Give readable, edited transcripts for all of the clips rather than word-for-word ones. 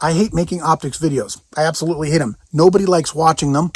I hate making optics videos. I absolutely hate them. Nobody likes watching them.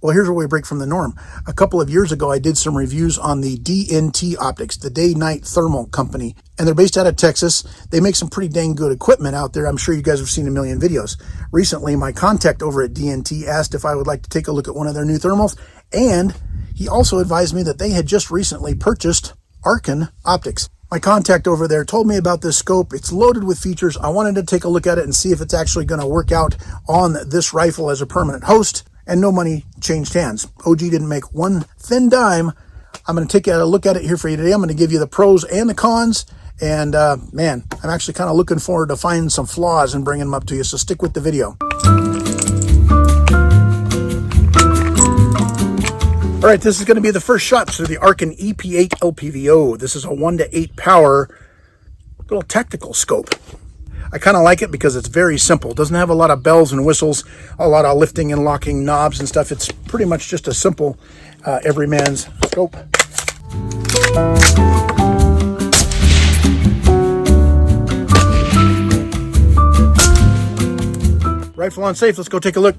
Well, here's where we break from the norm. A couple of years ago, I did some reviews on the DNT Optics, the Day-Night Thermal Company, and they're based out of Texas. They make some pretty dang good equipment out there. I'm sure you guys have seen a million videos. Recently, my contact over at DNT asked if I would like to take a look at one of their new thermals, and he also advised me that they had just recently purchased Arken Optics. My contact over there told me about this scope. It's loaded with features. I wanted to take a look at it and see if it's actually going to work out on this rifle as a permanent host. And no money changed hands. OG didn't make one thin dime. I'm going to take a look at it here for you today. I'm going to give you the pros and the cons. And man, I'm actually kind of looking forward to finding some flaws and bringing them up to you. So stick with the video. All right, this is going to be the first shot through the Arken EP8 LPVO. This is a 1:8 power little tactical scope. I kind of like it because it's very simple. It doesn't have a lot of bells and whistles, a lot of lifting and locking knobs and stuff. It's pretty much just a simple everyman's scope. Rifle on safe. Let's go take a look.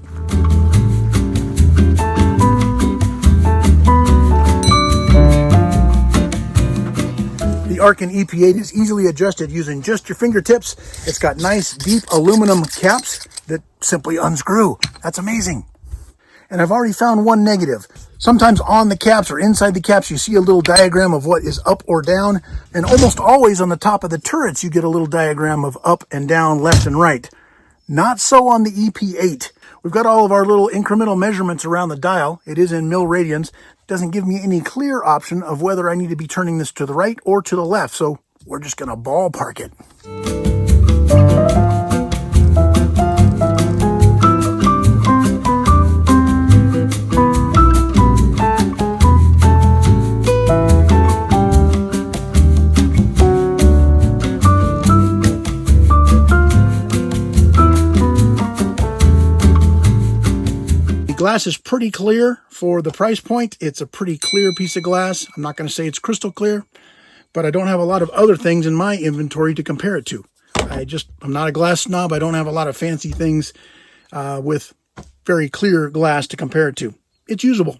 The Arken EP8 is easily adjusted using just your fingertips. It's got nice deep aluminum caps that simply unscrew. That's amazing. And I've already found one negative. Sometimes on the caps or inside the caps you see a little diagram of what is up or down, and almost always on the top of the turrets you get a little diagram of up and down, left and right. Not so on the EP8. We've got all of our little incremental measurements around the dial. It is in mil radians. Doesn't give me any clear option of whether I need to be turning this to the right or to the left, so we're just going to ballpark it. Glass is pretty clear for the price point. It's a pretty clear piece of glass. I'm not going to say it's crystal clear, but I don't have a lot of other things in my inventory to compare it to. I'm not a glass snob. I don't have a lot of fancy things with very clear glass to compare it to. It's usable.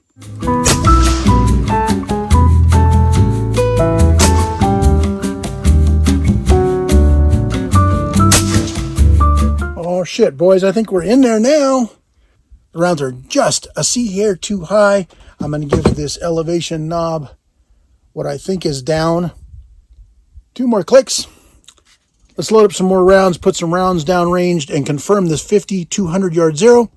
Oh shit, boys, I think we're in there now. The rounds are just a C hair too high. I'm going to give this elevation knob what I think is down. 2 more clicks. Let's load up some more rounds, put some rounds downranged, and confirm this 50, 200 yard zero,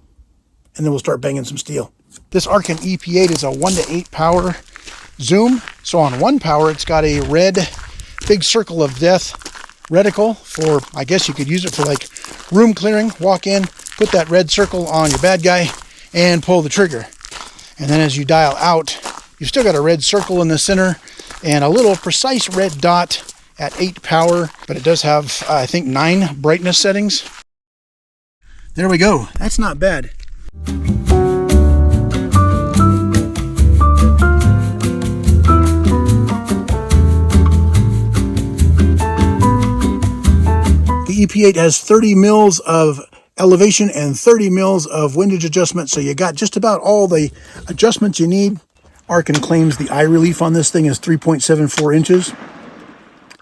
and then we'll start banging some steel. This Arken EP8 is a 1:8 power zoom. So on 1 power, it's got a red big circle of death reticle for, I guess you could use it for like room clearing. Walk in, put that red circle on your bad guy, and pull the trigger. And then as you dial out, you've still got a red circle in the center and a little precise red dot at 8 power, but it does have, I think, 9 brightness settings. There we go. That's not bad. The EP8 has 30 mils of elevation and 30 mils of windage adjustment, so you got just about all the adjustments you need. Arken claims the eye relief on this thing is 3.74 inches,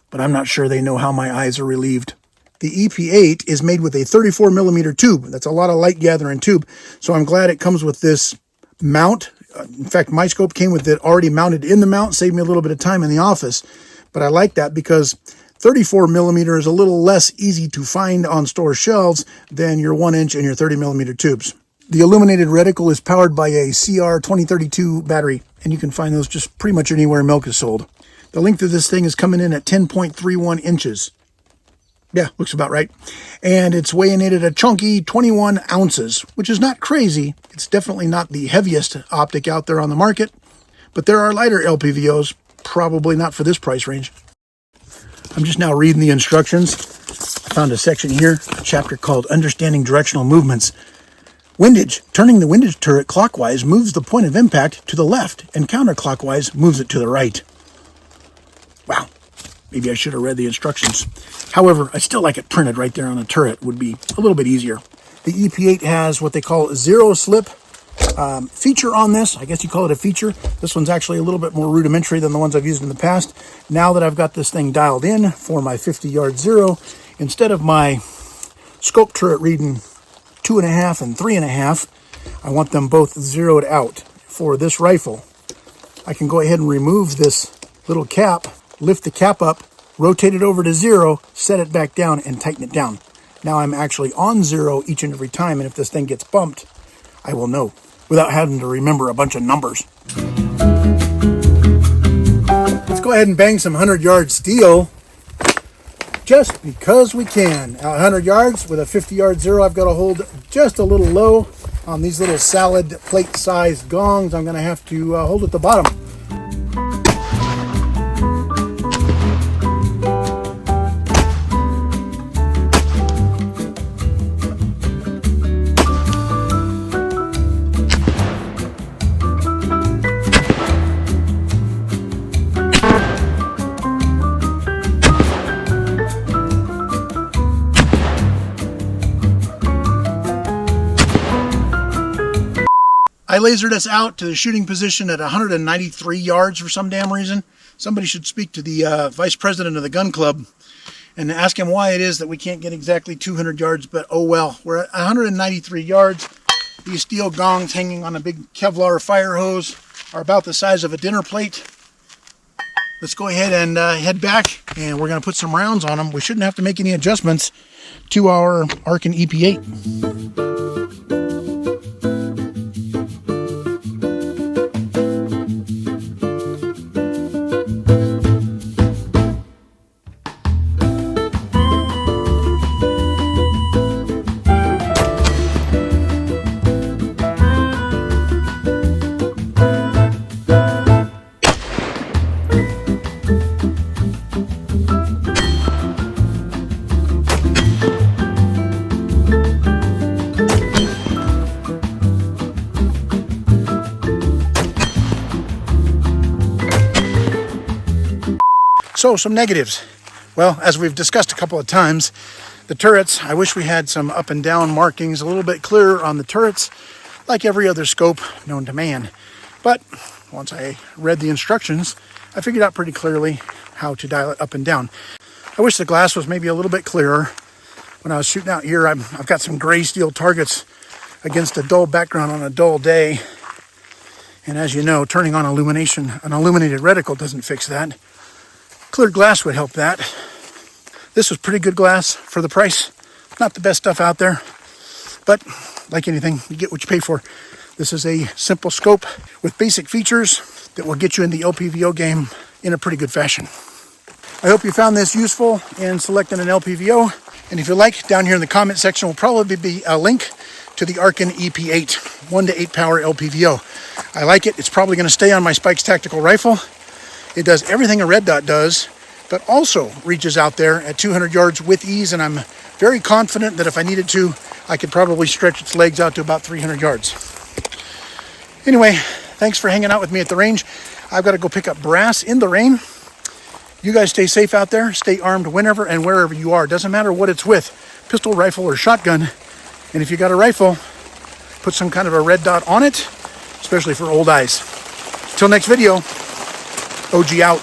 but I'm not sure they know how my eyes are relieved. The EP8 is made with a 34 millimeter tube. That's a lot of light gathering tube, so I'm glad it comes with this mount. In fact, my scope came with it already mounted in the mount, saved me a little bit of time in the office, but I like that because 34 millimeter is a little less easy to find on store shelves than your 1 inch and your 30 millimeter tubes. The illuminated reticle is powered by a CR2032 battery, and you can find those just pretty much anywhere milk is sold. The length of this thing is coming in at 10.31 inches. Yeah, looks about right. And it's weighing it at a chunky 21 ounces, which is not crazy. It's definitely not the heaviest optic out there on the market, but there are lighter LPVOs, probably not for this price range. I'm just now reading the instructions. I found a section here, a chapter called Understanding Directional Movements. Windage. Turning the windage turret clockwise moves the point of impact to the left, and counterclockwise moves it to the right. Wow. Maybe I should have read the instructions. However, I still like it printed right there on the turret. Would be a little bit easier. The EP8 has what they call a zero slip feature on this. I guess you call it a feature. This one's actually a little bit more rudimentary than the ones I've used in the past. Now that I've got this thing dialed in for my 50-yard zero, instead of my scope turret reading 2.5 and 3.5, I want them both zeroed out. For this rifle, I can go ahead and remove this little cap, lift the cap up, rotate it over to 0, set it back down, and tighten it down. Now I'm actually on 0 each and every time, and if this thing gets bumped, I will know without having to remember a bunch of numbers. Let's go ahead and bang some 100-yard steel just because we can. 100 yards with a 50-yard zero, I've got to hold just a little low on these little salad plate-sized gongs. I'm going to have to hold at the bottom. I lasered this out to the shooting position at 193 yards for some damn reason. Somebody should speak to the vice president of the gun club and ask him why it is that we can't get exactly 200 yards, but oh well. We're at 193 yards. These steel gongs hanging on a big Kevlar fire hose are about the size of a dinner plate. Let's go ahead and head back, and we're going to put some rounds on them. We shouldn't have to make any adjustments to our Arken EP8. So, some negatives. Well, as we've discussed a couple of times, the turrets, I wish we had some up and down markings a little bit clearer on the turrets, like every other scope known to man. But once I read the instructions, I figured out pretty clearly how to dial it up and down. I wish the glass was maybe a little bit clearer. When I was shooting out here, I've got some gray steel targets against a dull background on a dull day. And as you know, turning on illumination, an illuminated reticle doesn't fix that. Clear glass would help that. This was pretty good glass for the price. Not the best stuff out there, but like anything, you get what you pay for. This is a simple scope with basic features that will get you in the LPVO game in a pretty good fashion. I hope you found this useful in selecting an LPVO. And if you like, down here in the comment section will probably be a link to the Arkin EP8 1-to-8 power LPVO. I like it. It's probably going to stay on my Spikes tactical rifle. It does everything a red dot does, but also reaches out there at 200 yards with ease, and I'm very confident that if I needed to, I could probably stretch its legs out to about 300 yards. Anyway, thanks for hanging out with me at the range. I've got to go pick up brass in the rain. You guys stay safe out there. Stay armed whenever and wherever you are. Doesn't matter what it's with, pistol, rifle, or shotgun. And if you got a rifle, put some kind of a red dot on it, especially for old eyes. Till next video. OG out.